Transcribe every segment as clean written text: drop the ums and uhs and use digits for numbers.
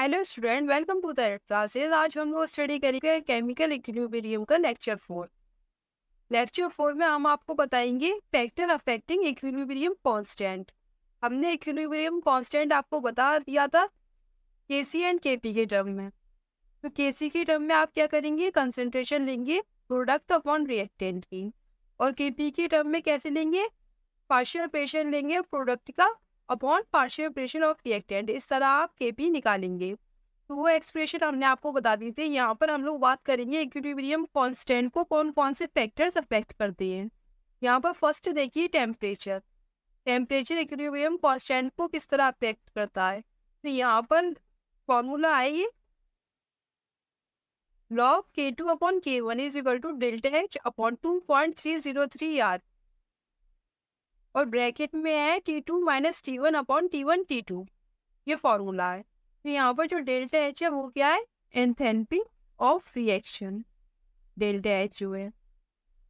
Hello student, welcome to the classes. आज हम लोग स्टडी करेंगे केमिकल इक्विलिब्रियम का लेक्चर 4 में हम आपको बताएंगे फैक्टर अफेक्टिंग इक्विलिब्रियम कांस्टेंट। हमने इक्विलिब्रियम कांस्टेंट आपको बता दिया था केसी एंड केपी के टर्म में। तो केसी के टर्म में आप क्या करेंगे, कंसंट्रेशन लेंगे प्रोडक्ट अपॉन रिएक्टेंट की, और केपी के टर्म में कैसे लेंगे, पार्शियल प्रेशर लेंगे प्रोडक्ट का upon partial pressure of reactant. इस तरह आप केपी निकालेंगे। तो वो एक्सप्रेशन हमने आपको बता दी थी। यहाँ पर हम लोग बात करेंगे इक्विलिब्रियम कांस्टेंट को कौन कौन से फैक्टर्स अफेक्ट करते हैं। यहाँ पर फर्स्ट देखिए टेम्परेचर। टेम्परेचर इक्विलिब्रियम कांस्टेंट को किस तरह अफेक्ट करता है। तो यहाँ पर फॉर्मूला है ये log K2 upon K1 is equal to delta H upon 2.303 R, और ब्रैकेट में है T2 minus T1 upon T1 T2। ये फॉर्मूला है। तो यहाँ पर जो डेल्टा H है वो क्या है, enthalpy of reaction. Delta H जो है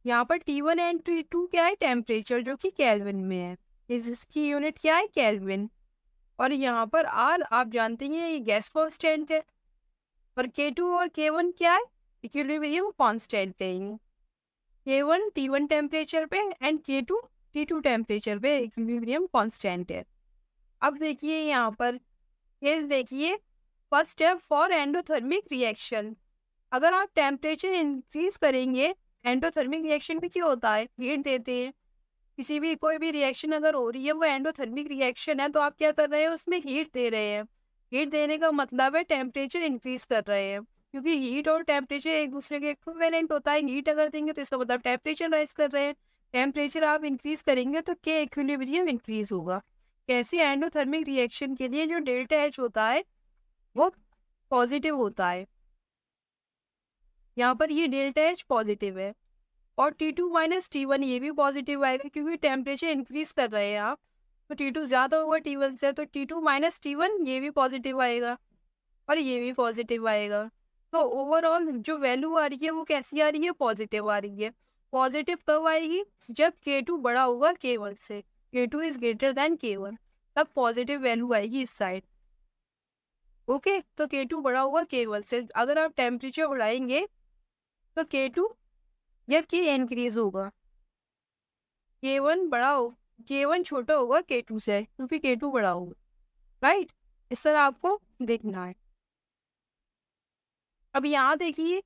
यहाँ पर T1 एंड T2 क्या है, टेम्परेचर जो कि केल्विन में है। इसकी यूनिट क्या है, केल्विन। और यहाँ पर R आप जानते हैं ये गैस कांस्टेंट है। और K2 और K1 क्या है, इक्विलिब्रियम कांस्टेंट है। K1 T1 टेम्परेचर पे एंड K2 T2 टेम्परेचर पे इक्विलिब्रियम कांस्टेंट है। अब देखिए यहाँ पर केस देखिए, first step for endothermic reaction. अगर आप टेम्परेचर इंक्रीज करेंगे, एंडोथर्मिक रिएक्शन में क्या होता है, हीट देते हैं। किसी भी कोई भी रिएक्शन अगर हो रही है वो एंडोथर्मिक रिएक्शन है, तो आप क्या कर रहे हैं, उसमें हीट दे रहे हैं। हीट देने का मतलब है टेम्परेचर इंक्रीज कर रहे हैं, क्योंकि हीट और टेम्परेचर एक दूसरे के इक्विवेलेंट होता है। हीट अगर देंगे तो इसका मतलब टेम्परेचर राइज कर रहे हैं। टेम्परेचर आप इंक्रीज करेंगे तो के इक्विलिब्रियम इंक्रीज होगा। कैसे, एंडोथर्मिक रिएक्शन के लिए जो डेल्टा एच होता है वो पॉजिटिव होता है। यहाँ पर ये डेल्टा एच पॉजिटिव है, और T2 माइनस T1 ये भी पॉजिटिव आएगा, क्योंकि टेम्परेचर इंक्रीज कर रहे हैं आप। तो T2 ज़्यादा होगा T1 से, तो T2 माइनस T1 ये भी पॉजिटिव आएगा, और ये भी पॉजिटिव आएगा। तो ओवरऑल जो वैल्यू आ रही है वो कैसी आ रही है, पॉजिटिव आ रही है। पॉजिटिव कब आएगी, जब K2 बड़ा होगा K1 से। K2 is greater than K1, तब पॉजिटिव वैल्यू आएगी इस साइड। ओके, तो K2 बड़ा होगा K1 से। अगर आप टेम्परेचर बढ़ाएंगे तो K2 या K इंक्रीज होगा। K1 बड़ा हो, K1 छोटा होगा K2 से, क्योंकि K2 बड़ा होगा। राइट, इस तरह आपको देखना है। अब यहाँ देखिए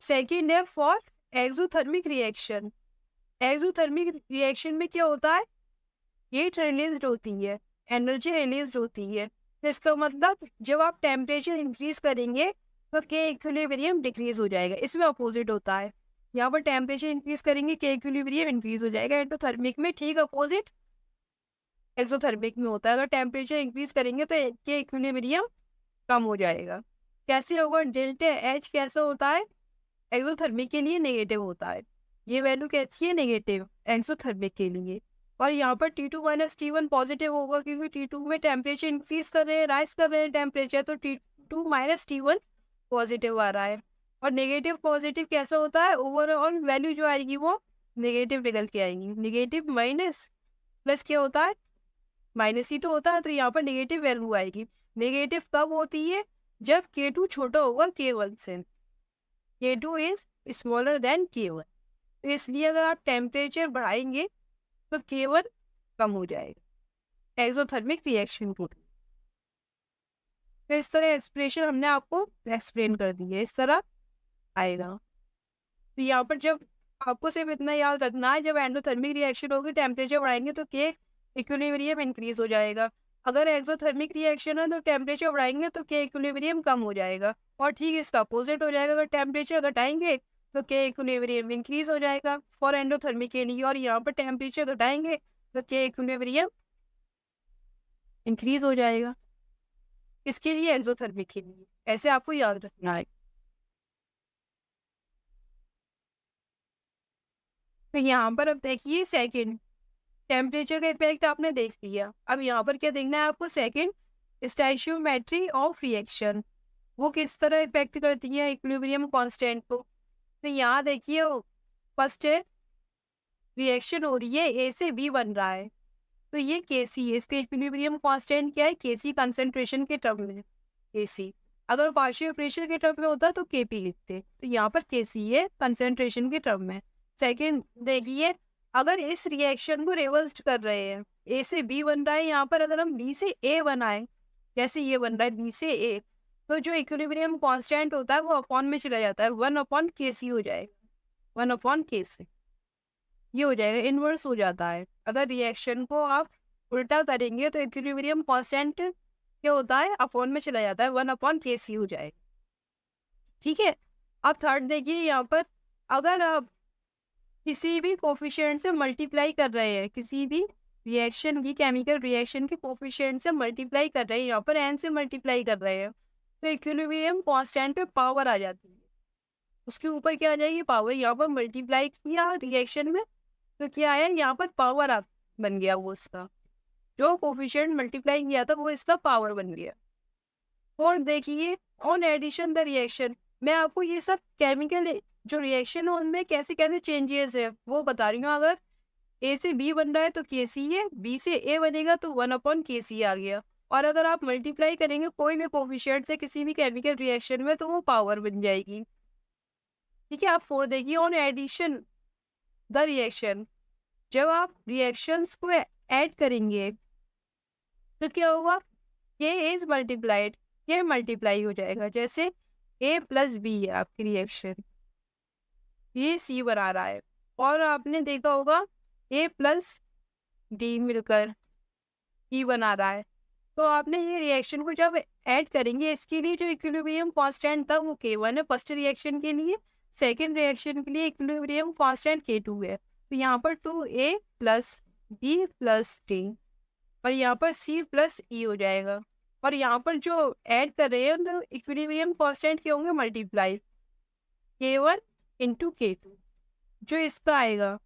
सेकेंड है for exothermic reaction. Exothermic reaction में क्या होता है, हीट रिलीज होती है, एनर्जी रिलीज होती है। तो इसका मतलब जब आप टेम्परेचर इंक्रीज करेंगे तो के इक्विलिब्रियम डिक्रीज हो जाएगा। इसमें अपोजिट होता है। यहाँ पर टेम्परेचर इंक्रीज करेंगे के इक्विलिब्रियम इंक्रीज हो जाएगा। एंडोथर्मिक में ठीक अपोजिट एक्सोथर्मिक में होता है। अगर टेम्परेचर इंक्रीज करेंगे तो के इक्विलिब्रियम कम हो जाएगा। कैसे होगा, डेल्टा एच कैसा होता है, एक्सोथर्मिक के लिए नेगेटिव होता है। ये वैल्यू कैसी है, नेगेटिव एक्सोथर्मिक के लिए। और यहाँ पर T2 माइनस T1 पॉजिटिव होगा, क्योंकि T2 में टेम्परेचर इंक्रीज कर रहे हैं, राइज कर रहे हैं टेम्परेचर, तो T2 माइनस T1 पॉजिटिव आ रहा है। और नेगेटिव पॉजिटिव कैसा होता है, ओवरऑल वैल्यू जो आएगी वो नेगेटिव निकल के आएगी। नेगेटिव माइनस प्लस क्या होता है, माइनस ही तो होता है, तो यहाँ पर नेगेटिव वैल्यू आएगी। नेगेटिव कब होती है, जब K2 छोटा होगा K1 से। K2 is smaller than K1। तो इसलिए अगर आप टेम्परेचर बढ़ाएंगे तो K1 कम हो जाएगा एक्सोथर्मिक रिएक्शन को। तो इस तरह एक्सप्रेशन हमने आपको एक्सप्लेन कर दी है, इस तरह आएगा। तो यहाँ पर जब आपको सिर्फ इतना याद रखना है, जब एंडोथर्मिक रिएक्शन होगी टेम्परेचर बढ़ाएंगे तो के इक्विलिब्रियम इंक्रीज हो जाएगा। अगर एक्सोथर्मिक रिएक्शन है तो टेम्परेचर बढ़ाएंगे तो के इक्विलिब्रियम कम हो जाएगा। और ठीक इसका अपोजिट हो जाएगा, अगर टेम्परेचर घटाएंगे तो के इक्विलिब्रियम इंक्रीज हो जाएगा फॉर एंडोथर्मिक के लिए। और यहाँ पर टेम्परेचर घटाएंगे तो के इक्विलिब्रियम इंक्रीज हो जाएगा। इसके लिए एक्सोथर्मिक के लिए ऐसे आपको याद रखना है। तो यहाँ पर अब देखिए सेकंड, टेम्परेचर का इफेक्ट आपने देख लिया। अब यहाँ पर क्या देखना है आपको, सेकंड स्टोइचियोमेट्री ऑफ रिएक्शन, वो किस तरह इफेक्ट करती है इक्विलिब्रियम कांस्टेंट को। तो यहाँ देखिए फर्स्ट है रिएक्शन हो रही है, ए से बी बन रहा है। तो ये Kc है, इसका इक्विलिब्रियम कांस्टेंट क्या है, Kc कंसंट्रेशन के टर्म में Kc। अगर पार्शियल प्रेशर के टर्म में होता तो Kp लिखते, तो यहाँ पर Kc है कंसंट्रेशन के टर्म में। सेकेंड देखिए, अगर इस रिएक्शन को रिवर्स कर रहे हैं, ए से बी बन रहा है, यहाँ पर अगर हम बी से ए बनाए, जैसे ये बन रहा है बी से ए, तो जो इक्विलिब्रियम कांस्टेंट होता है वो अपॉन में चला जाता है, 1/Kc हो जाएगा, 1/Kc ये हो जाएगा, इनवर्स हो जाता है। अगर रिएक्शन को आप उल्टा करेंगे तो इक्विलिब्रियम कांस्टेंट क्या होता है, अपॉन में चला जाता है, 1/Kc हो जाएगा। ठीक है, अब थर्ड देखिए, यहाँ पर अगर आप किसी भी कोफिशिएंट से मल्टीप्लाई कर रहे हैं, किसी भी रिएक्शन की, केमिकल रिएक्शन के कोफिशिएंट से मल्टीप्लाई कर रहे हैं, यहाँ पर n से मल्टीप्लाई कर रहे हैं, तो इक्विलिब्रियम कांस्टेंट पे पावर आ जाती है, उसके ऊपर क्या आ जाएगी, पावर। यहाँ पर मल्टीप्लाई किया रिएक्शन में तो क्या आया, यहाँ पर पावर आप बन गया, वो उसका जो कोफिशिएंट मल्टीप्लाई किया था वो इसका पावर बन गया। और देखिए, ऑन एडिशन द रिएक्शन, मैं आपको ये सब केमिकल जो रिएक्शन है उनमें कैसे कैसे चेंजेस है वो बता रही हूँ। अगर ए से बी बन रहा है तो Kc है, बी से ए बनेगा तो 1/Kc आ गया। और अगर आप मल्टीप्लाई करेंगे कोई भी कोफिशिएंट से किसी भी केमिकल रिएक्शन में तो वो पावर बन जाएगी। ठीक है, आप 4 देखिए, ऑन एडिशन द रिएक्शन, जब आप रिएक्शंस को ऐड करेंगे तो क्या होगा, ये इज मल्टीप्लाइड, ये मल्टीप्लाई हो जाएगा। जैसे a प्लस बी है आपकी रिएक्शन, ये C बना रहा है, और आपने देखा होगा a प्लस डी मिलकर E बना रहा है, तो आपने ये रिएक्शन को जब ऐड करेंगे, इसके लिए जो इक्विलिब्रियम कांस्टेंट था वो K1 है फर्स्ट रिएक्शन के लिए, सेकेंड रिएक्शन के लिए इक्विलिब्रियम कांस्टेंट K2 है। तो यहाँ पर 2a plus B plus D, और यहाँ पर C प्लस E हो जाएगा। और यहाँ पर जो ऐड कर रहे हैं तो इक्विलिब्रियम कांस्टेंट के होंगे मल्टीप्लाई, K1 इंटू K2, जो इसका आएगा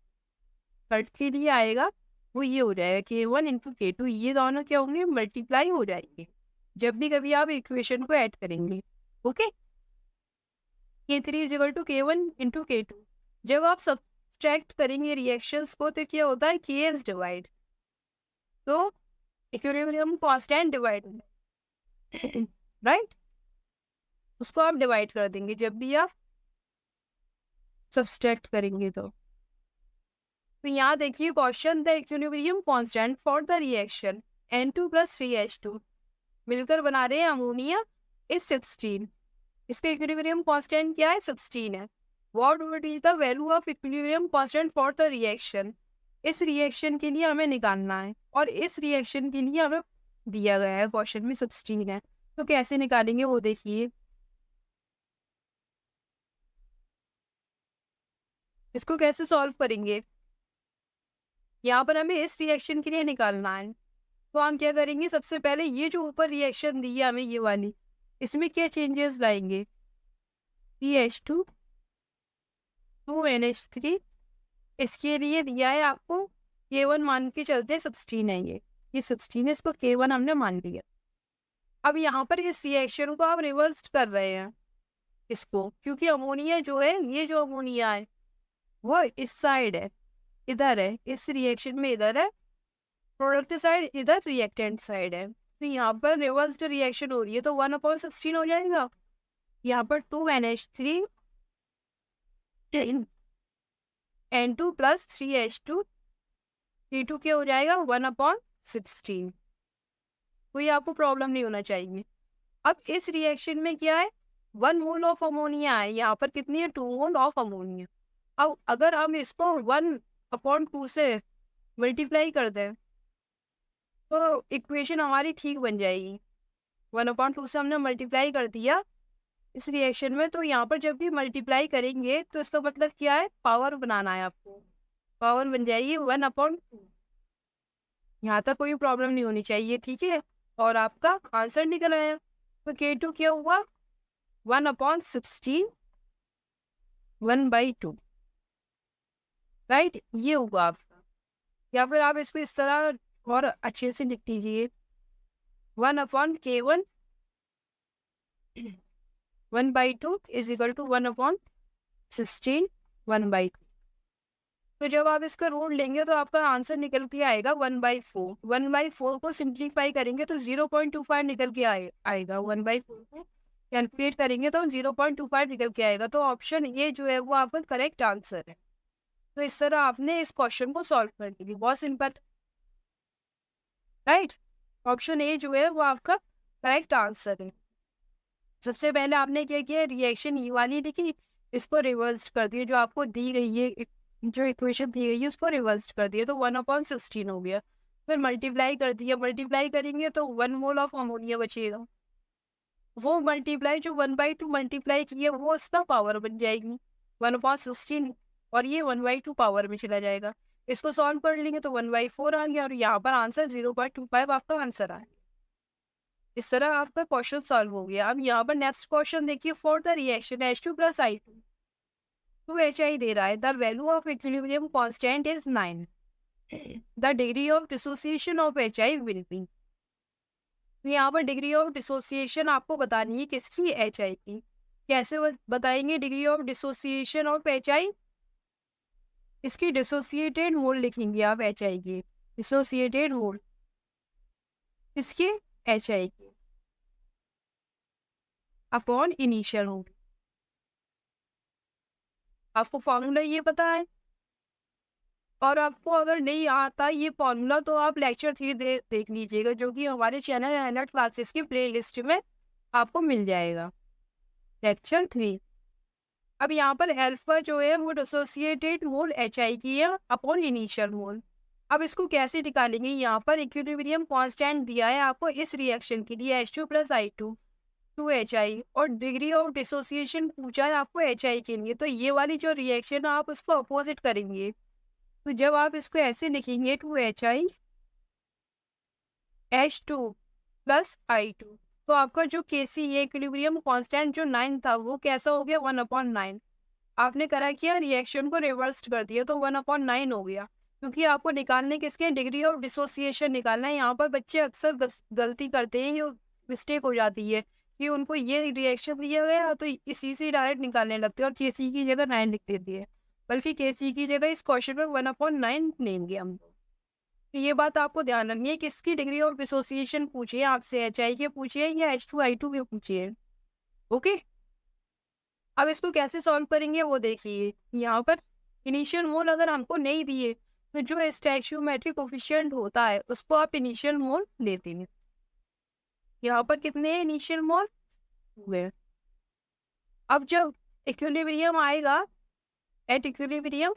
कट के लिए आएगा वो ये हो जाएगा, K1 इंटू K2, ये दोनों क्या होंगे, मल्टीप्लाई हो जाएंगे जब भी कभी आप इक्वेशन को ऐड करेंगे। Okay, K3 is equal to K1 into K2, जब आप सब्सट्रैक्ट करेंगे रिएक्शंस को तो क्या होता है, Ks डिवाइड, तो इक्विलिब्रियम कांस्टेंट डिवाइड राइट, उसको आप डिवाइड कर देंगे जब भी आप सब्सट्रैक्ट करेंगे। तो यहाँ देखिए question, the equilibrium constant for the reaction N2 plus 3H2 मिलकर बना रहे हैं अमोनिया इज 16, इसका इक्विलिब्रियम कांस्टेंट क्या है, 16 है। What would be the value of equilibrium constant for the reaction, इस रिएक्शन के लिए हमें निकालना है, और इस रिएक्शन के लिए हमें दिया गया है क्वेश्चन में 16 है, तो कैसे निकालेंगे वो देखिए। इसको कैसे सॉल्व करेंगे, यहाँ पर हमें इस रिएक्शन के लिए निकालना है, तो हम क्या करेंगे, सबसे पहले ये जो ऊपर रिएक्शन दी है हमें ये वाली, इसमें क्या चेंजेस लाएंगे, CH2 2NH3, इसके लिए दिया है आपको K1 मान के चलते 16 है, ये 16 है, इसको K1 हमने मान लिया। अब यहाँ पर इस रिएक्शन को आप रिवर्स कर रहे हैं इसको, क्योंकि अमोनिया जो है, ये जो अमोनिया है वो इस साइड है, इधर है, इस रिएक्शन में इधर है प्रोडक्ट साइड, इधर रिएक्टेंट साइड है, तो यहाँ पर रिवर्स्ड रिएक्शन हो रही है, तो 1/16 हो जाएगा। यहाँ पर 2NH3 N2 plus 3H2 T2 क्या हो जाएगा, 1/16, कोई आपको प्रॉब्लम नहीं होना चाहिए। अब इस रिएक्शन में क्या है, 1 मोल ऑफ अमोनिया है, यहाँ पर कितनी है, 2 मोल ऑफ अमोनिया। अब अगर हम इसको 1/2 से मल्टीप्लाई कर दें तो इक्वेशन हमारी ठीक बन जाएगी। 1/2 से हमने मल्टीप्लाई कर दिया इस रिएक्शन में, तो यहाँ पर जब भी मल्टीप्लाई करेंगे तो इसका मतलब क्या है, पावर बनाना है आपको, पावर बन जाएगी 1/2। यहाँ तक कोई प्रॉब्लम नहीं होनी चाहिए, ठीक है, और आपका आंसर निकल आया। तो K2 क्या हुआ, 1/16 1/2, राइट, ये होगा आपका। या फिर आप इसको इस तरह और अच्छे से लिख लीजिए, 1/K1 1/2 इज इक्वल टू 1/16 1/2। तो जब आप इसका रूट लेंगे तो आपका आंसर निकल के आएगा 1/4। 1/4 को सिंप्लीफाई करेंगे तो 0.25 निकल के आएगा। 1/4 को कैलकुलेट करेंगे तो 0.25 निकल के आएगा। तो ऑप्शन ए जो है वो आपका करेक्ट आंसर है। तो इस तरह आपने इस क्वेश्चन को सॉल्व कर ली, बहुत सिंपल, राइट। ऑप्शन ए जो है वो आपका करेक्ट आंसर है। सबसे पहले आपने क्या किया, रिएक्शन ई वाली लिखी, इसको रिवर्स कर दिया, जो आपको दी गई है, जो इक्वेशन दी गई है उसको रिवर्स कर दिया तो 1/16 हो गया। फिर मल्टीप्लाई कर दिया, मल्टीप्लाई करेंगे तो 1 मोल ऑफ अमोनिया बचेगा। वो मल्टीप्लाई जो 1/2 मल्टीप्लाई किया वो उसका पावर बन जाएगी 1/16, और ये 1/2 पावर में चला जाएगा। इसको सॉल्व कर लेंगे तो 1/4 आ गया, और यहाँ पर आंसर 0.25 आपका आंसर आया। इस तरह आपका क्वेश्चन सॉल्व हो गया। अब यहाँ पर नेक्स्ट क्वेश्चन देखिए, for the reaction H2 + I2 to HI दे रहा है, the value of equilibrium constant is 9, the degree of dissociation of HI will be. तो यहाँ पर डिग्री ऑफ डिसोसिएशन आपको बतानी है किसकी, HI की। कैसे बताएंगे degree of dissociation of HI, इसकी डिसोसिएटेड मोल लिखेंगे आप HI की, डिसोसिएटेड मोल इसके HI की अपॉन इनिशियल मोल। आपको फॉर्मूला ये पता है, और आपको अगर नहीं आता ये फॉर्मूला तो आप लेक्चर 3 देख लीजिएगा, जो कि हमारे चैनल अलर्ट क्लासेस की प्लेलिस्ट में आपको मिल जाएगा, लेक्चर 3। अब यहाँ पर अल्फा जो है वो डिसोसिएटेड मोल HI की है अपॉन इनिशियल मोल। अब इसको कैसे निकालेंगे, यहाँ पर इक्विलिब्रियम कांस्टेंट दिया है आपको इस रिएक्शन के लिए H2 + I2 टू HI, और डिग्री ऑफ डिसोसिएशन पूछा है आपको HI के लिए। तो ये वाली जो रिएक्शन है आप उसको अपोजिट करेंगे, तो जब आप इसको ऐसे लिखेंगे टू HI H2 + I2, तो आपका जो KC ये इक्विलिब्रियम कांस्टेंट जो 9 था वो कैसा हो गया 1/9। आपने करा किया रिएक्शन को रिवर्स कर दिया तो 1/9 हो गया, क्योंकि आपको निकालने किसके, डिग्री ऑफ डिसोसिएशन निकालना है। यहाँ पर बच्चे अक्सर गलती करते हैं, ये मिस्टेक हो जाती है कि उनको ये रिएक्शन दिया गया तो इसी से डायरेक्ट निकालने लगते हैं और KC की जगह 9 लिख देती है, बल्कि KC की जगह इस क्वेश्चन में 1/9 लेंगे हम। तो ये बात आपको ध्यान रखनी है, किसकी डिग्री ऑफ डिसोसिएशन पूछिए आपसे, HI के पूछिए या H2I2 के पूछिए। ओके, अब इसको कैसे सॉल्व करेंगे वो देखिए। यहाँ पर इनिशियल मोल अगर हमको नहीं दिए तो जो स्टैच्यूमेट्रिक कोफिशिएंट होता है उसको आप इनिशियल मोल लेते हैं। यहाँ पर कितने हैं इनिशियल मोल, हुए। अब जब इक्विलिब्रियम आएगा, एट इक्विलिब्रियम,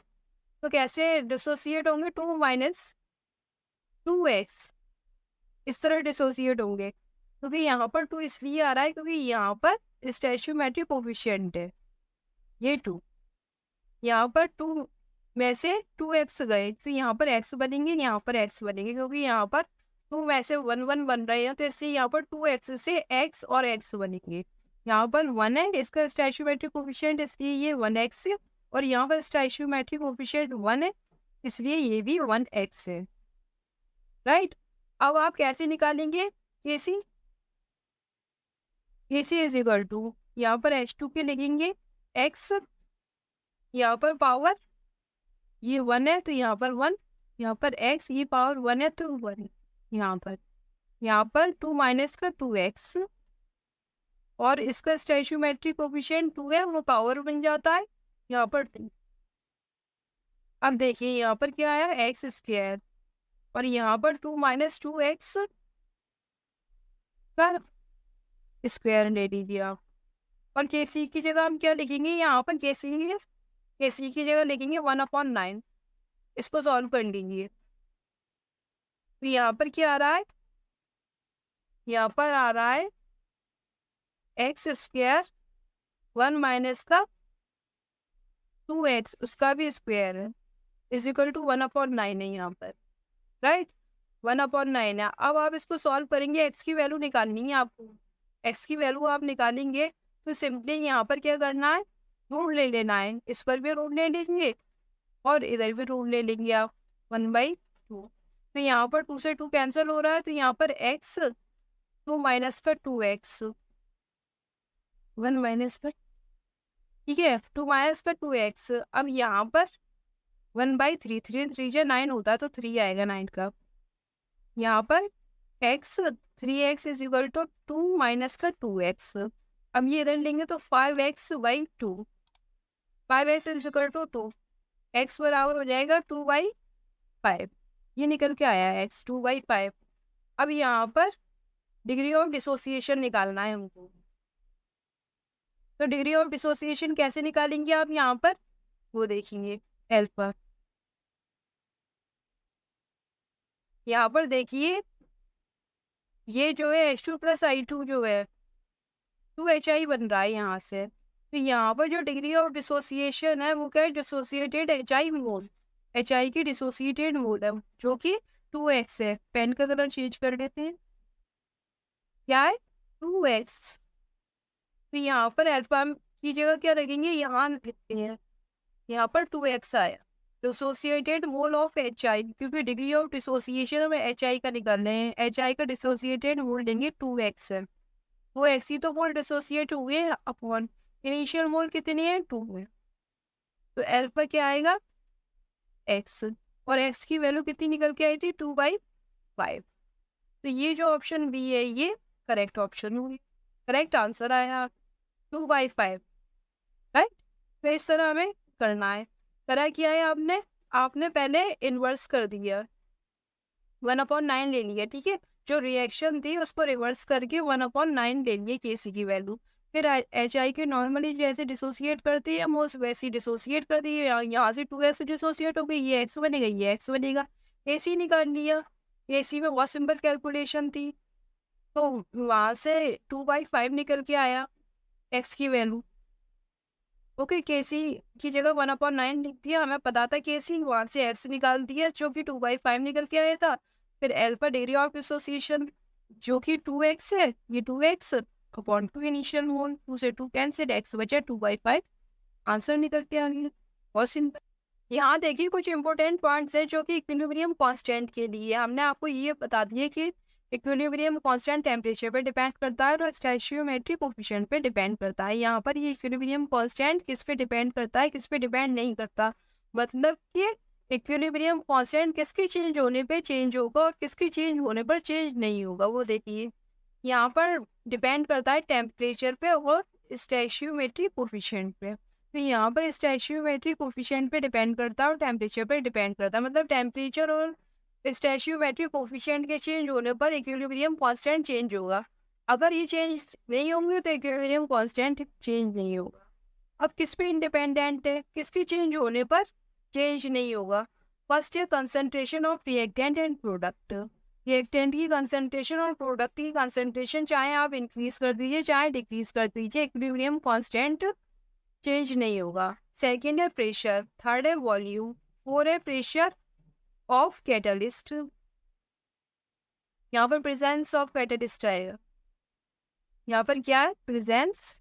तो कैसे डिसोसिएट होंगे, 2 - 2x इस तरह डिसोसिएट होंगे, क्योंकि यहाँ पर 2 इसलिए आ रहा है क्योंकि यहाँ पर स्टैच्यूमेट्रिक कोफिशिएंट है ये 2, यहाँ पर 2 में से 2x गए तो यहाँ पर x बनेंगे, यहाँ पर x बनेंगे, क्योंकि यहाँ पर 2 में से 1 1 बन रहे हैं तो इसलिए यहाँ पर 2x से x और x बनेंगे। यहाँ पर 1 है, इसका स्टैच्यूमेट्रिक कोफिशिएंट इसलिए ये 1x है, और यहाँ पर स्टैच्यूमेट्रिक कोफिशिएंट 1 है इसलिए ये भी 1x है, राइट। अब आप कैसे निकालेंगे KC, KC is equal to यहाँ पर H2 के लिखेंगे x, यहाँ पर पावर ये 1 है तो यहाँ पर 1, यहाँ पर x ये पावर 1 है तो 1, यहाँ पर 2 माइनस का 2x, और इसका स्टैच्यूमेट्रिक कोफिशिएंट 2 है वो पावर बन जाता है यहाँ पर 2। अब देखिए यहाँ पर क्या आया x², और यहाँ पर 2 - 2x का स्क्वायर ले लीजिए आप, और KC की जगह हम क्या लिखेंगे, यहाँ पर KC की जगह लिखेंगे 1/9। इसको सॉल्व कर लीजिए, तो यहाँ पर क्या आ रहा है, यहाँ पर आ रहा है x², 1 माइनस का 2x उसका भी स्क्वायर है, इज इक्वल टू 1/9 है यहाँ पर, राइट। 1/9 है। अब आप इसको सॉल्व करेंगे, x की वैल्यू निकालनी है आपको। x की वैल्यू आप निकालेंगे तो सिंपली यहाँ पर क्या करना है, रूट ले लेना है, इस पर भी रूट ले लीजिए और इधर भी रूट ले लेंगे आप 1/2। तो यहाँ पर 2 से 2 कैंसिल हो रहा है तो यहाँ पर x, 2 माइनस का 2x, 1 माइनस का, ठीक है, 2 माइनस का 2x। अब यहाँ पर 1/3, 3 होता है तो 3 आएगा 9 का। यहाँ पर x 3x is equal to 2 minus का 2x। अब ये इधर लेंगे तो 5x/2, 5x is equal to 2, x बराबर हो जाएगा 2/5। ये निकल के आया है x 2/5। अब यहाँ पर डिग्री ऑफ डिसोसिएशन निकालना है हमको। तो डिग्री ऑफ डिसोसिएशन कैसे निकालेंगे आप यहाँ पर, वो देखेंगे एल पर। यहाँ पर देखिए ये जो है H2+I2 जो है 2HI बन रहा है यहाँ से। तो यहाँ पर जो डिग्री ऑफ डिसोसिएशन है वो क्या है, डिसोसिएटेड HI मोल, HI की डिसोसिएटेड मोल है जो कि 2x है। पेन का कलर चेंज कर देते हैं, क्या है 2x। तो यहाँ पर अल्फा की जगह क्या रखेंगे, यहाँ लिखते हैं, यहाँ पर 2x आया। डिसोसिएटेड मोल ऑफ HI, क्योंकि डिग्री ऑफ डिसोसिएशन में HI का निकाल रहे हैं, HI का डिसोसिएटेड मोल देंगे 2x है। वो x ही तो मोल डिसोसिएट हुए हैं अपॉन इनिशियल मोल कितनी है 2 है। तो अल्फा क्या आएगा x, और x की वैल्यू कितनी निकल के आई थी 2/5। तो ये जो ऑप्शन बी है ये करेक्ट ऑप्शन होगी, करेक्ट आंसर आया 2/5, राइट। तो इस तरह हमें करना है। करा क्या है आपने, आपने पहले इन्वर्स कर दिया, 1/9 ले लिया, ठीक है। जो रिएक्शन थी उसको रिवर्स करके 1/9 ले लिए केसी की वैल्यू। फिर HI के नॉर्मली जैसे डिसोसिएट करती है मोल्स वैसी डिसोसिएट कर दी है। यहाँ से 2x डिसोसिएट हो गई, ये x बनेगा, ये x बनेगा। AC निकाल लिया, AC में बहुत सिंपल कैलकुलेशन थी, तो वहाँ से 2/5 निकल के आया x की वैल्यू। ओके, केसी की जगह 1/9 लिख दिया, हमें पता था केसी, वहाँ से x निकाल दिया जो कि 2/5 निकल के आया था। फिर L पर डिग्री ऑफ डिसोसिएशन जो कि 2x है, ये 2x अपॉन 2 इनिशियल मोल, 2 से 2 कैंसिल, x बचा 2/5, आंसर निकल के आ गया। बहुत सिंपल। यहाँ देखिए कुछ इंपॉर्टेंट पॉइंट्स है जो कि इक्विलिब्रियम कांस्टेंट के लिए हमने आपको ये बता दिए कि इक्विलिब्रियम कांस्टेंट टेम्परेचर पे डिपेंड करता है और स्टोइचियोमेट्रिक कोफिशिएंट पे डिपेंड करता है। यहाँ पर ये इक्विलिब्रियम कांस्टेंट किस पे डिपेंड करता है, किस पे डिपेंड नहीं करता, मतलब कि इक्विलिब्रियम कांस्टेंट किसके चेंज होने पे चेंज होगा और किसके चेंज होने पर चेंज नहीं होगा। वो देखिए यहाँ पर डिपेंड करता है टेम्परेचर पे और स्टोइचियोमेट्रिक कोफिशिएंट पे। तो यहाँ पर स्टोइचियोमेट्रिक कोफिशिएंट पे डिपेंड करता है और टेम्परेचर पे डिपेंड करता है, मतलब टेम्परेचर और स्टोइचियोमेट्रिक कोफिशिएंट के चेंज होने पर इक्विलिब्रियम कांस्टेंट चेंज होगा। अगर ये चेंज नहीं होंगे तो इक्विलिब्रियम कांस्टेंट चेंज नहीं होगा। अब किस पे इंडिपेंडेंट है, किसके चेंज होने पर चेंज नहीं होगा। फर्स्ट है concentration of reactant and product. Reactant की कंसंट्रेशन और प्रोडक्ट की कंसंट्रेशन चाहे आप इंक्रीज कर दीजिए चाहे डिक्रीज कर दीजिए, इक्विलिब्रियम कांस्टेंट चेंज नहीं होगा। सेकेंड है प्रेशर, थर्ड है वॉल्यूम, फोर है प्रेशर ऑफ कैटलिस्ट, यहाँ पर प्रेजेंस ऑफ कैटलिस्ट आएगा। यहाँ पर क्या है, प्रेजेंस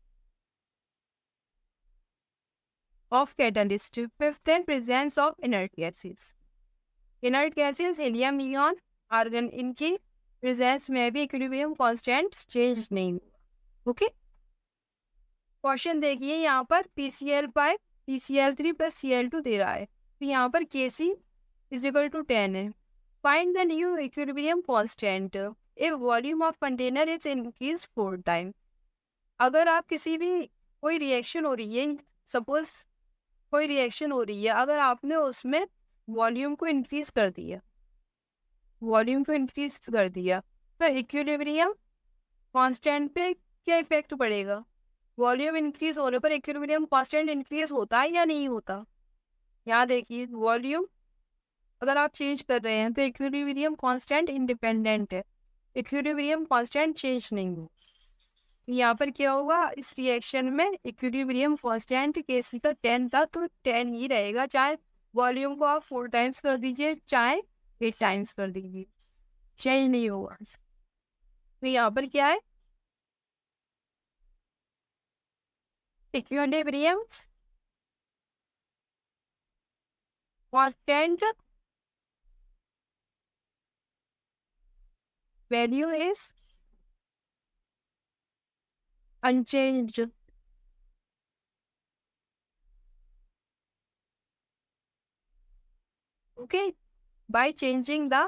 ऑफ कैटलिस्ट। फिफ्थ है presence of inert gases. Inert gases helium, neon, argon, इनकी प्रेजेंस में भी इक्विलिब्रियम कांस्टेंट चेंज नहीं होगा। ओके, क्वेश्चन देखिए यहाँ पर PCl5 PCl3 प्लस Cl2 दे रहा है, तो यहाँ पर Kc इज इक्वल टू 10 है। Find the new equilibrium constant if volume of container is increase 4 time. अगर आप किसी भी कोई रिएक्शन हो रही है, सपोज कोई रिएक्शन हो रही है, अगर आपने उसमें वॉल्यूम को इंक्रीज कर दिया, वॉल्यूम को इंक्रीज कर दिया, तो इक्विलिब्रियम कांस्टेंट पे क्या इफेक्ट पड़ेगा। वॉल्यूम इंक्रीज होने पर इक्विलिब्रियम कांस्टेंट इंक्रीज होता है या नहीं होता। यहाँ देखिए वॉल्यूम अगर आप चेंज कर रहे हैं तो इक्विलिब्रियम कांस्टेंट इंडिपेंडेंट है, इक्विलिब्रियम कांस्टेंट चेंज नहीं हो। यहाँ पर क्या होगा, इस रिएक्शन में इक्विलिब्रियम कांस्टेंट केसी का 10 था तो 10 ही रहेगा, चाहे वॉल्यूम को आप 4 टाइम्स कर दीजिए चाहे 8 टाइम्स कर दीजिए, चेंज नहीं होगा। तो यहाँ पर क्या है, equilibrium constant value is unchanged. okay, by changing the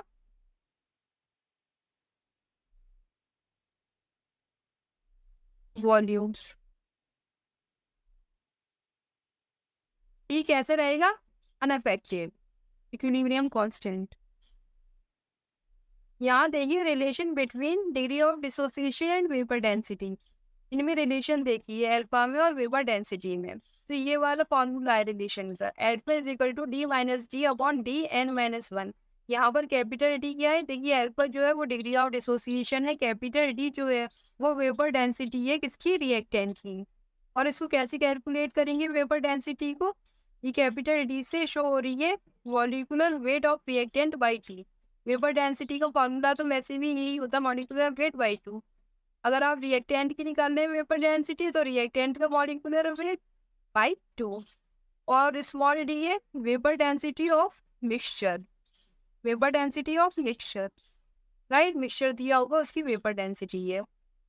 volumes. ये कैसे रहेगा? Unaffected, equilibrium constant. यहाँ देखिए relation between degree of dissociation and vapour density. इनमें रिलेशन देखिए अल्फा में और वेपर डेंसिटी में. तो ये वाला फॉर्मूला है रिलेशन का, alpha is equal to D minus D upon D N minus one. यहाँ पर कैपिटल डी क्या है? देखिए अल्फा जो है वो डिग्री ऑफ डिसोसिएशन है, कैपिटल डी जो है वो वेपर डेंसिटी है किसकी? रिएक्टेंट की. और इसको कैसे कैलकुलेट करेंगे वेपर डेंसिटी को? ये कैपिटल डी से शो हो रही है molecular weight of reactant by T. Vapour density का फॉर्मूला तो वैसे भी यही होता है, मॉलिक्यूलर वेट बाई टू. अगर आप रिएक्टेंट की निकालने हैं वेपर डेंसिटी तो रिएक्टेंट का मॉलिक्यूलर वेट बाई टू. और स्मॉल डी है vapour density of mixture, vapour density of mixture, right. Mixture दिया होगा उसकी वेपर डेंसिटी है.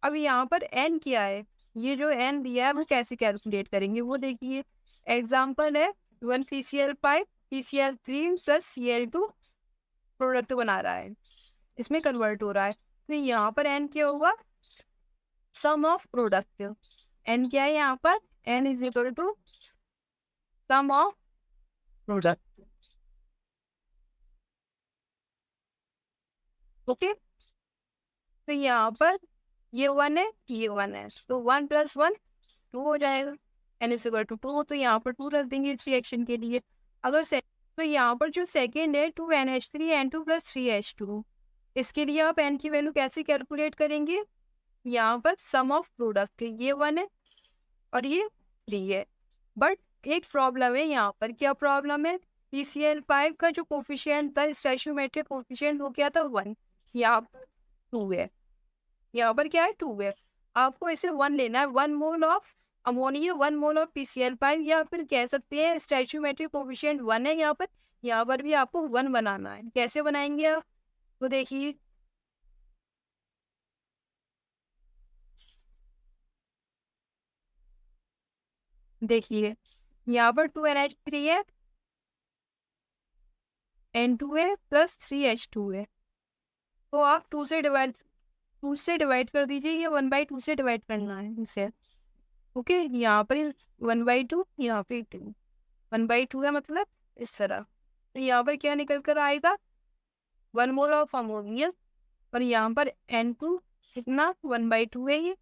अब यहाँ पर एन क्या है? ये जो एन दिया है वो कैसे कैलकुलेट करेंगे वो देखिए. एग्जाम्पल है 1 PCl5 PCl3 plus Cl2 product बना रहा है, इसमें कन्वर्ट हो रहा है. तो यहाँ पर एन क्या होगा? सम ऑफ प्रोडक्ट. एन क्या है यहाँ पर? N is equal to sum of product. Okay, तो यहाँ पर ये वन है, ये वन है, तो 1 + 1 2 हो जाएगा. एन इज इक्वल टू 2, तो यहाँ पर 2 रख देंगे इस रिएक्शन के लिए. अगर तो यहाँ पर जो सेकेंड है 2NH3N2 + 3H2, इसके लिए आप एन की वैल्यू कैसे कैलकुलेट करेंगे? यहाँ पर सम ऑफ प्रोडक्ट ये 1 है और ये 3 है. बट एक प्रॉब्लम है यहाँ पर. क्या प्रॉब्लम है? PCl5 का जो कोफिशिएंट था, स्टोइचियोमेट्रिक कोफिशिएंट, वो क्या था? 1. यहाँ पर 2 है, यहाँ पर क्या है? 2 है. आपको इसे 1 लेना है. 1 mole of ammonia, 1 mole of PCl5, या फिर कह सकते हैं स्टोइचियोमेट्रिक कोफिशिएंट 1 है यहाँ पर भी आपको 1 बनाना है. कैसे बनाएंगे आप? तो देखिए यहाँ पर 2NH3 है, N2 है प्लस 3H2 है. तो आप 2 से डिवाइड कर दीजिए. ये 1/2 से डिवाइड करना है इसे. ओके, यहाँ पर 1/2, यहाँ पे 2. 1/2 है मतलब इस तरह. तो यहाँ पर क्या निकल कर आएगा? 1 मोल ऑफ अमोनिया, और यहाँ पर N2 कितना? 1/2 है ये.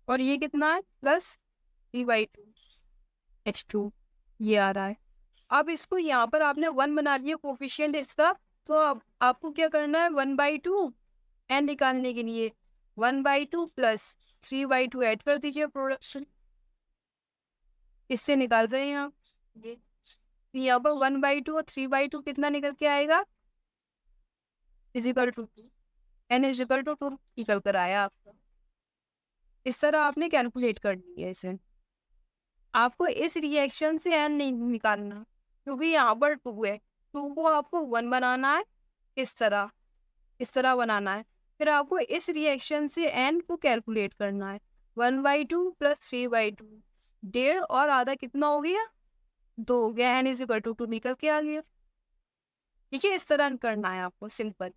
और ये कितना है? प्लस 3/2 H2 ये आ रहा है. अब इसको यहाँ पर आपने 1 बना लिया कोफिशिएंट इसका. तो अब आपको क्या करना है? 1/2 एन निकालने के लिए 1/2 प्लस 3/2 ऐड कर दीजिए प्रोडक्शन. इससे निकाल रहे हैं आप ये. यहाँ पर 1/2 और 3/2 कितना निकल के आएगा? Is equal to 2. N is equal to 2 निकल कर आया आपका. इस तरह आपने कैलकुलेट कर दिया इसे. आपको इस रिएक्शन से एन नहीं निकालना, क्योंकि यहाँ पर 2 है. 2 को आपको 1 बनाना है, इस तरह बनाना है. फिर आपको इस रिएक्शन से एन को कैलकुलेट करना है. 1/2 प्लस 3/2, 1.5 और आधा कितना हो गया? 2 हो गया. एन इज इक्वल टू 2 निकल के आ गया. ठीक है, इस तरह करना है आपको, सिंपल.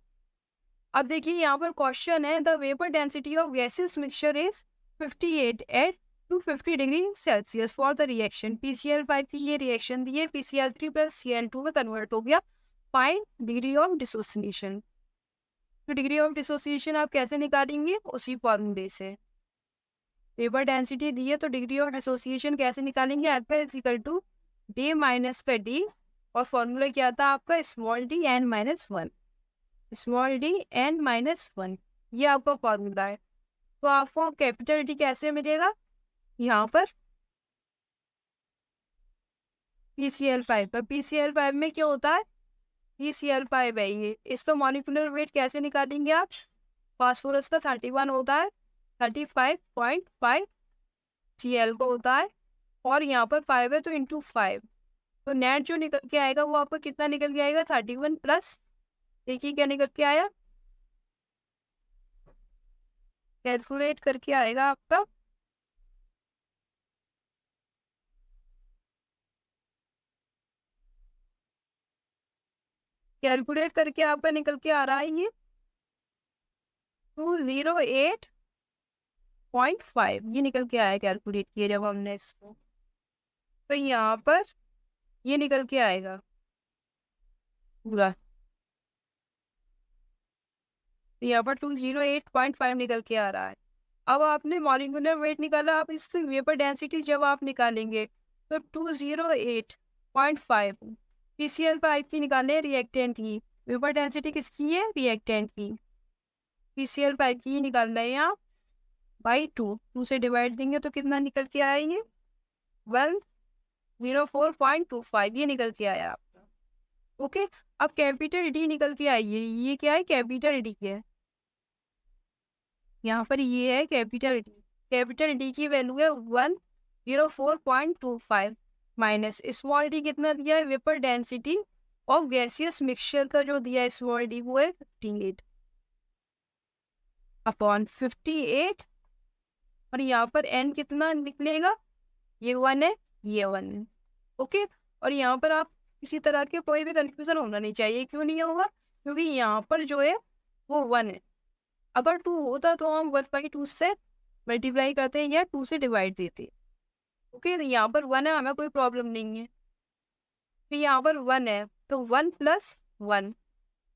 अब देखिए यहाँ पर क्वेश्चन है the vapour density of gases mixture is 58 at 250 degree Celsius for the reaction. PCl5 की ये रिएक्शन दी है, PCl3 + Cl2 में कन्वर्ट हो गया. Find degree of dissociation. तो डिग्री ऑफ डिसोसिएशन आप कैसे निकालेंगे? उसी फॉर्मूले से. वेपर डेंसिटी दी है तो डिग्री ऑफ डिसोसिएशन कैसे निकालेंगे? Alpha is equal to D minus का डी, और फॉर्मूला क्या था आपका? Small D N minus 1, small D N minus 1, ये आपका फॉर्मूला है. तो आपको कैपिटल डी कैसे मिलेगा? यहाँ पर PCl5 पर, PCl5 में क्या होता है? PCl5 है ये. इसका मॉलिक्यूलर वेट कैसे निकालेंगे आप? फास्फोरस का 31 होता है, 35.5 Cl को होता है, और यहाँ पर 5 है तो इंटू 5. तो नेट जो निकल के आएगा वो आपका कितना निकल के आएगा? 31 प्लस, देखिए क्या निकल के आया, कैलकुलेट करके आएगा आपका कैलकुलेट करके आपका निकल के आ रहा है ये 208.5 ये निकल के आया कैलकुलेट किया जब हमने इसको, तो यहाँ पर ये निकल के आएगा पूरा, तो यहाँ पर 208.5 निकल के आ रहा है। अब आपने मॉलिक्यूलर वेट निकाला, आप इसकी वेपर डेंसिटी जब आप निकालेंगे तो 208.5 पीसीएल पाइप की निकाले रिएक्टेंट की, वेपर डेंसिटी किसकी है, रिएक्टेंट की, पीसीएल पाइप की निकाल रहे हैं आप बाई 2 से डिवाइड देंगे तो कितना निकल के आएंगे 104.25 ये निकल के आया आपका। ओके, अब कैपिटल डी निकल के आई है, ये क्या है, कैपिटल डी है, यहाँ पर ये है कैपिटल डी। कैपिटल डी की वैल्यू है 104.25 माइनस स्मॉल डी कितना दिया है, vapour density of gaseous mixture का जो दिया है स्मॉल डी वो है 58 अपॉन 58, और यहाँ पर n कितना निकलेगा, ये 1 है, ये 1 है। ओके, और यहाँ पर आप किसी तरह के कोई भी कंफ्यूजन होना नहीं चाहिए, क्यों नहीं होगा, क्योंकि यहाँ पर जो है वो 1 है, अगर 2 होता तो हम 1/2 से मल्टीप्लाई करते हैं या 2 से डिवाइड देते। ओके, तो यहाँ पर 1 है, हमें कोई प्रॉब्लम नहीं है, तो यहाँ पर 1 है तो 1 + 1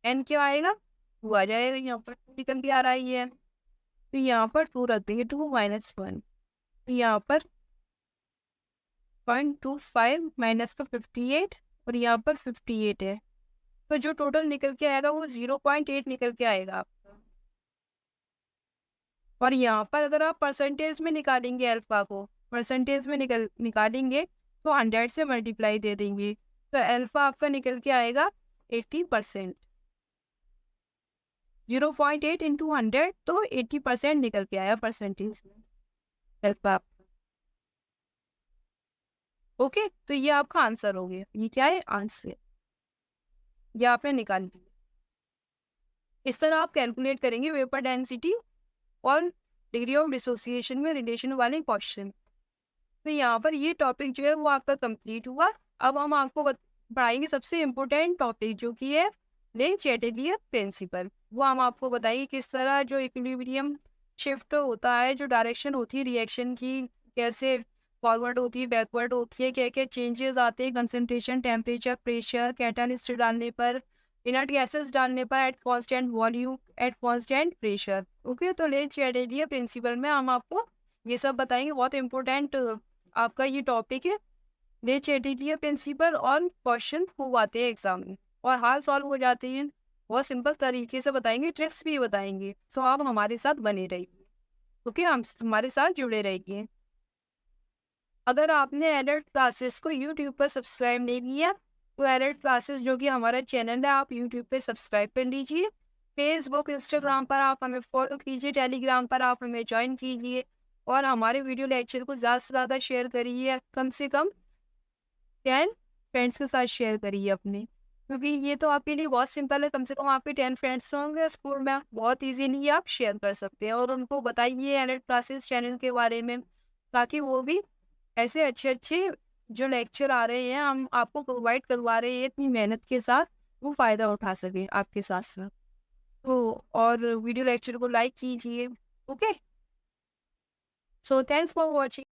n क्या आएगा, 2 आ जाएगा, यहाँ पर निकल के आ रहा है ये, तो यहाँ पर 2 रख देंगे, 2 - 1, तो यहाँ पर 0.25 माइनस का 58 और यहाँ पर 58 है, तो जो टोटल निकल के आएगा वो 0.8 निकल के आएगा आपका। और यहाँ पर अगर आप परसेंटेज में निकालेंगे अल्फा को, परसेंटेज में निकालेंगे तो 100 से मल्टीप्लाई दे देंगे, तो अल्फा आपका निकल के आएगा 80%, 0.8 इंटू 100 तो 80% निकल के आया परसेंटेज में अल्फा। ओके, तो ये आपका आंसर हो गया, ये क्या है, आंसर, ये आपने निकाल लिया। इस तरह आप कैलकुलेट करेंगे वेपर डेंसिटी और डिग्री ऑफ डिसोसिएशन में रिलेशन वाले क्वेश्चन। तो यहाँ पर ये टॉपिक जो है वो आपका कंप्लीट हुआ। अब हम आपको पढ़ाएंगे सबसे इम्पोर्टेंट टॉपिक जो कि है ले चैटेलियर प्रिंसिपल। वो हम आपको बताएंगे किस तरह जो इक्विलिब्रियम शिफ्ट होता है, जो डायरेक्शन होती है रिएक्शन की, कैसे फॉरवर्ड होती है, बैकवर्ड होती है, क्या क्या चेंजेस आते हैं कंसंट्रेशन, टेम्परेचर, प्रेशर, कैटालिस्ट डालने पर, इनर्ट गैसेस डालने पर, at constant volume, at constant pressure. Okay, तो ले चैटेलियर प्रिंसिपल में हम आपको ये सब बताएंगे, बहुत इंपॉर्टेंट आपका ये टॉपिक है। ले चैटेलियर प्रिंसिपल और क्वेश्चन खूब आते हैं एग्जाम में और हाल सॉल्व हो जाते हैं, बहुत सिंपल तरीके से बताएंगे, ट्रिक्स भी बताएंगे, तो आप हमारे साथ बने रहिए। ओके, हम हमारे साथ जुड़े रहिए। अगर आपने एलर्ट क्लासेस को यूट्यूब पर सब्सक्राइब नहीं किया तो एलर्ट क्लासेस जो कि हमारा चैनल है आप यूट्यूब पे सब्सक्राइब कर लीजिए, फेसबुक इंस्टाग्राम पर आप हमें फॉलो कीजिए, टेलीग्राम पर आप हमें ज्वाइन कीजिए और हमारे वीडियो लेक्चर को ज़्यादा से ज़्यादा शेयर करिए, कम से कम 10 फ्रेंड्स के साथ शेयर करिए अपने, क्योंकि ये तो आपके लिए बहुत सिंपल है, कम से कम आपके 10 फ्रेंड्स होंगे स्कूल में, बहुत ईजीली आप शेयर कर सकते हैं और उनको बताइए एलर्ट क्लासेस चैनल के बारे में, ताकि वो भी ऐसे अच्छे अच्छे जो लेक्चर आ रहे हैं हम आपको प्रोवाइड करवा रहे हैं इतनी मेहनत के साथ, वो फ़ायदा उठा सके आपके साथ साथ। तो और वीडियो लेक्चर को लाइक कीजिए। Okay, so thanks for watching.